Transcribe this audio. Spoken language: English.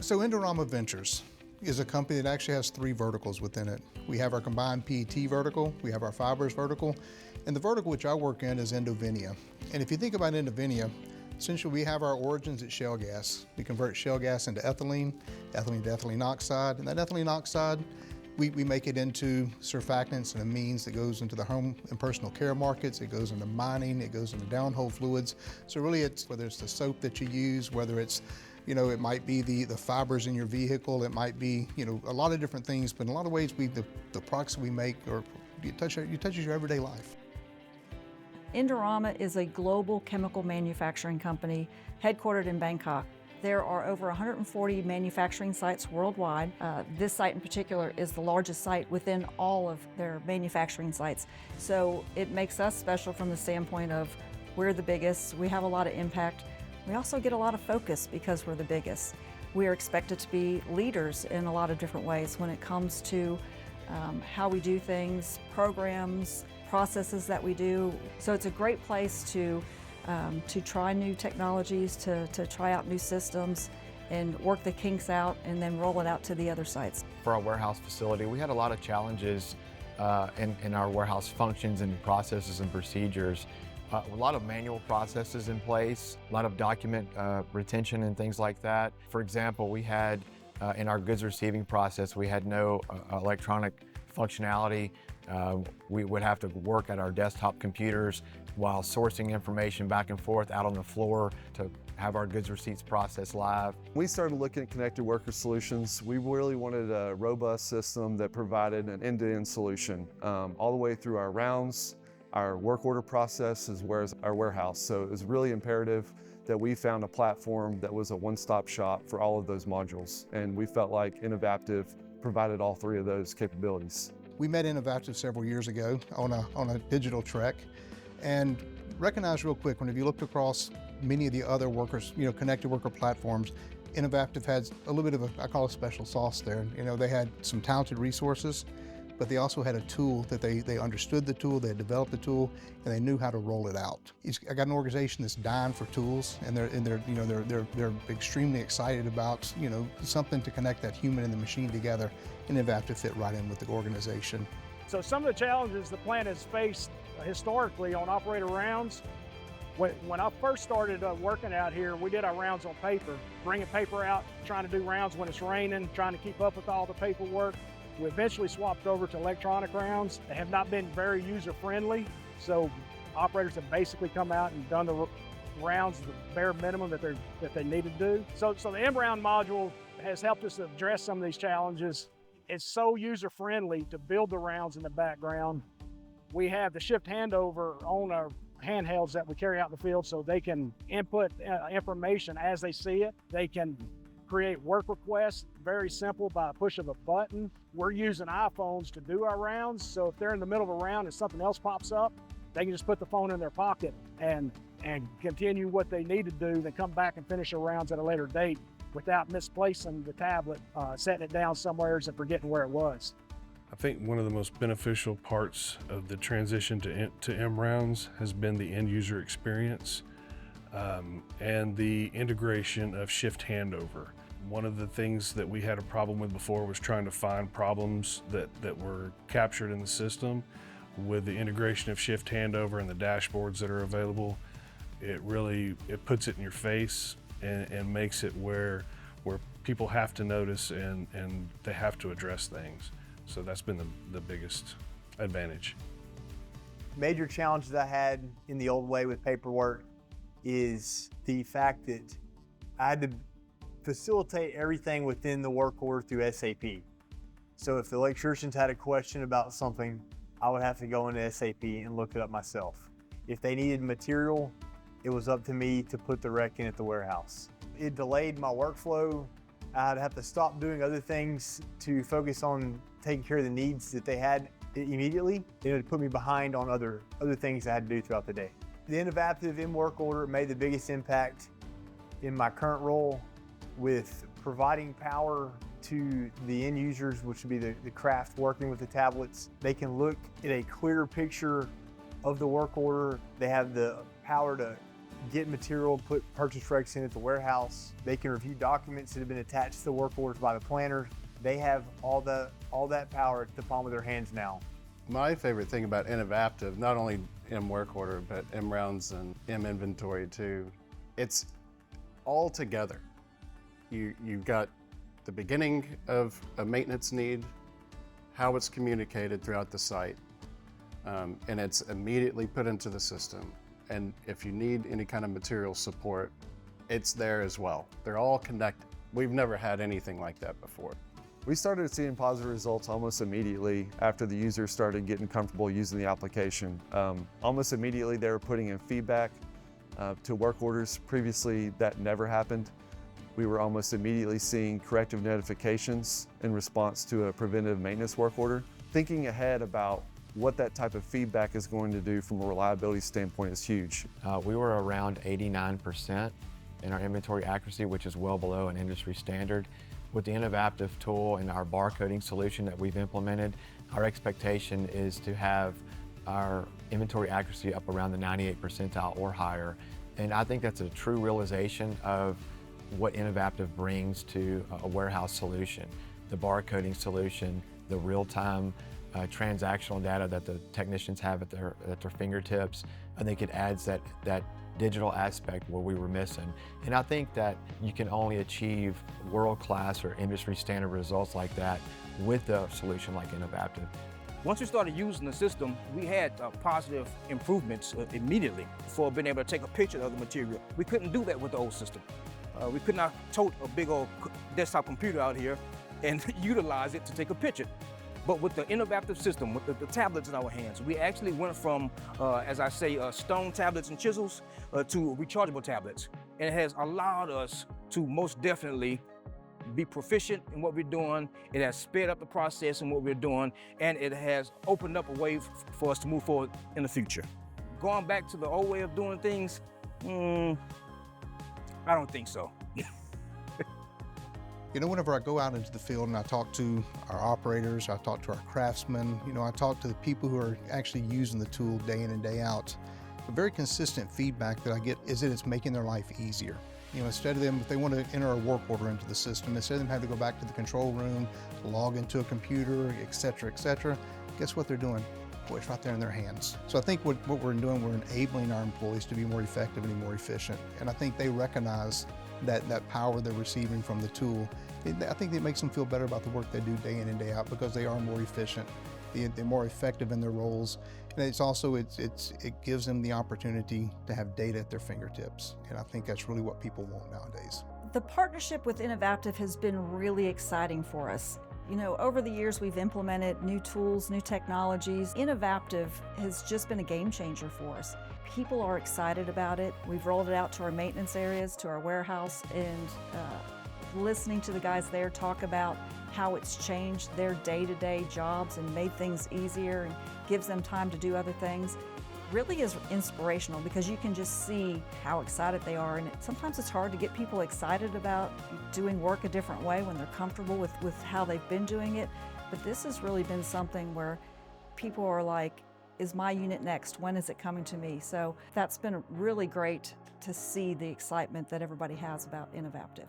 So Indorama Ventures is a company that actually has three verticals within it. We have our combined PET vertical, we have our fibers vertical, and the vertical which I work in is Indovinya. And if you think about Indovinya, essentially we have our origins at shale gas. We convert shale gas into ethylene, ethylene to ethylene oxide, and that ethylene oxide, we make it into surfactants and amines that goes into the home and personal care markets, it goes into mining, it goes into downhole fluids. So really it's, whether it's the soap that you use, whether it's, it might be the fibers in your vehicle, it might be, a lot of different things, but in a lot of ways the products we make it touches your everyday life. Indorama is a global chemical manufacturing company headquartered in Bangkok. There are over 140 manufacturing sites worldwide. This site in particular is the largest site within all of their manufacturing sites. So it makes us special from the standpoint of we're the biggest, we have a lot of impact. We also get a lot of focus because we're the biggest. We are expected to be leaders in a lot of different ways when it comes to how we do things, programs, processes that we do. So it's a great place to try new technologies, to try out new systems and work the kinks out and then roll it out to the other sites. For our warehouse facility, we had a lot of challenges in our warehouse functions and processes and procedures. A lot of manual processes in place, a lot of document retention and things like that. For example, we had in our goods receiving process, we had no electronic functionality. We would have to work at our desktop computers while sourcing information back and forth out on the floor to have our goods receipts processed live. We started looking at connected worker solutions. We really wanted a robust system that provided an end-to-end solution all the way through our rounds, our work order process, as well as our warehouse. So it was really imperative that we found a platform that was a one-stop shop for all of those modules. And we felt like Innovapptive provided all three of those capabilities. We met Innovapptive several years ago on a digital trek and recognized real quick, when if you looked across many of the other workers, connected worker platforms, Innovapptive had a little bit of I call it special sauce there. They had some talented resources, but they also had a tool that they understood the tool, they had developed the tool, and they knew how to roll it out. I got an organization that's dying for tools, and they're extremely excited about something to connect that human and the machine together, and Innovapptive fit right in with the organization. So some of the challenges the plant has faced historically on operator rounds. When I first started working out here, we did our rounds on paper, bringing paper out, trying to do rounds when it's raining, trying to keep up with all the paperwork. We eventually swapped over to electronic rounds. They have not been very user-friendly, so operators have basically come out and done the rounds, the bare minimum that they need to do. So the M-round module has helped us address some of these challenges. It's so user-friendly to build the rounds in the background. We have the shift handover on our handhelds that we carry out in the field, so they can input information as they see it. They can create work requests, very simple, by a push of a button. We're using iPhones to do our rounds, so if they're in the middle of a round and something else pops up, they can just put the phone in their pocket and continue what they need to do, then come back and finish their rounds at a later date without misplacing the tablet, setting it down somewhere and forgetting where it was. I think one of the most beneficial parts of the transition to M-rounds has been the end user experience and the integration of shift handover. One of the things that we had a problem with before was trying to find problems that were captured in the system. With the integration of shift handover and the dashboards that are available, it puts it in your face and makes it where people have to notice and they have to address things. So that's been the biggest advantage. Major challenge that I had in the old way with paperwork is the fact that I had to facilitate everything within the work order through SAP. So if the electricians had a question about something, I would have to go into SAP and look it up myself. If they needed material, it was up to me to put the rec in at the warehouse. It delayed my workflow. I'd have to stop doing other things to focus on taking care of the needs that they had immediately. It would put me behind on other things I had to do throughout the day. The Innovapptive in-work order made the biggest impact in my current role with providing power to the end users, which would be the craft working with the tablets. They can look at a clearer picture of the work order. They have the power to get material, put purchase recs in at the warehouse. They can review documents that have been attached to the work orders by the planner. They have all that power at the palm of their hands now. My favorite thing about Innovapptive, not only M work order, but M rounds and M inventory too, it's all together. You've got the beginning of a maintenance need, how it's communicated throughout the site, and it's immediately put into the system. And if you need any kind of material support, it's there as well. They're all connected. We've never had anything like that before. We started seeing positive results almost immediately after the users started getting comfortable using the application. Almost immediately they were putting in feedback to work orders. Previously that never happened. We were almost immediately seeing corrective notifications in response to a preventive maintenance work order. Thinking ahead about what that type of feedback is going to do from a reliability standpoint is huge. We were around 89% in our inventory accuracy, which is well below an industry standard. With the Innovapptive tool and our barcoding solution that we've implemented, our expectation is to have our inventory accuracy up around the 98th percentile or higher. And I think that's a true realization of what Innovapptive brings to a warehouse solution. The barcoding solution, the real-time transactional data that the technicians have at their fingertips. I think it adds that digital aspect where we were missing. And I think that you can only achieve world-class or industry standard results like that with a solution like Innovapptive. Once we started using the system, we had positive improvements immediately for being able to take a picture of the material. We couldn't do that with the old system. We could not tote a big old desktop computer out here and utilize it to take a picture. But with the Innovapptive system, with the tablets in our hands, we actually went from, as I say, stone tablets and chisels to rechargeable tablets. And it has allowed us to most definitely be proficient in what we're doing. It has sped up the process in what we're doing, and it has opened up a way for us to move forward in the future. Going back to the old way of doing things, I don't think so. You know, whenever I go out into the field and I talk to our operators, I talk to our craftsmen, you know, I talk to the people who are actually using the tool day in and day out, the very consistent feedback that I get is that it's making their life easier. You know, instead of them, if they want to enter a work order into the system, instead of them having to go back to the control room, log into a computer, et cetera, guess what they're doing? Boy, it's right there in their hands. So I think what we're doing, we're enabling our employees to be more effective and more efficient. And I think they recognize that power they're receiving from the tool. I think it makes them feel better about the work they do day in and day out because they are more efficient. They're more effective in their roles. And it's also, it gives them the opportunity to have data at their fingertips. And I think that's really what people want nowadays. The partnership with Innovapptive has been really exciting for us. You know, over the years we've implemented new tools, new technologies. Innovapptive has just been a game changer for us. People are excited about it. We've rolled it out to our maintenance areas, to our warehouse, and listening to the guys there talk about how it's changed their day-to-day jobs and made things easier and gives them time to do other things really is inspirational because you can just see how excited they are. And sometimes it's hard to get people excited about doing work a different way when they're comfortable with how they've been doing it. But this has really been something where people are like, is my unit next? When is it coming to me? So that's been really great to see the excitement that everybody has about Innovapptive.